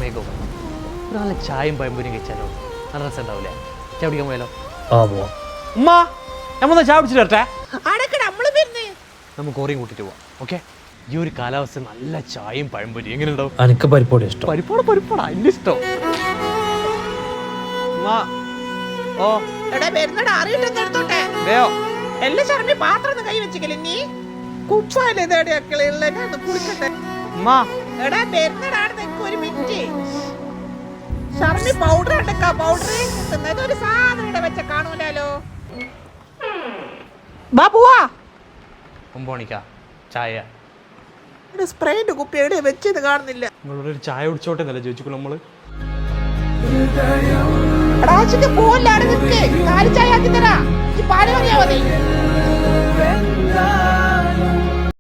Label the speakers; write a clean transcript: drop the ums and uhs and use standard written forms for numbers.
Speaker 1: സമയമൊക്കെ ഒരു നല്ല ചായയും പഴംപൊരിയും കഴിച്ചാലോ? നല്ല രസം ഉണ്ടാവില്ലേ? ചായ പിടിക്കാൻ പോയാലോ? ഉമ്മ നമ്മൾ ചായ പിടിച്ചിട്ട് വരട്ടെ. നമുക്ക് ഓറിയും കൂട്ടിട്ട് പോവാം. ഓക്കെ, ഈ ഒരു കാലാവസ്ഥ നല്ല ചായയും പഴംപൊരി എങ്ങനെ ഉണ്ടാവും?
Speaker 2: എനിക്ക് പരിപ്പോടെ ഇഷ്ടം.
Speaker 1: പരിപ്പോടാ എന്റെ ഇഷ്ടം. ഓ
Speaker 3: എടാ വരുന്നടാ, അറിയിട്ടെന്ന് എടുത്തോട്ടെ. എല്ലാ ചർമ്മി പാത്രം കൈ വെച്ചിക്കല്ലേ നീ? കുപ്പായല്ലേ കുളിക്കട്ടെ. എടാ വരുന്നടാ, ഒരു മിനിറ്റ്. ഷർമി പൗഡർ ഉണ്ടക്കാ, പൗഡർ ഒരു സാധനം ഇവിടെ വെച്ച കാണൂലോ. ബാബുവാ
Speaker 1: ഒമ്പോണിക്ക ചായ.
Speaker 3: സ്പ്രേന്റെ കുപ്പി എവിടെ വെച്ചത് കാണുന്നില്ല.
Speaker 1: നിങ്ങളോട് ഒരു ചായ കുടിച്ചോട്ടെ എന്നല്ലേ ചോദിച്ചു നമ്മള്.
Speaker 3: പോലെ ചായ ആക്കി തരാ. പാല് പറയാ മതി.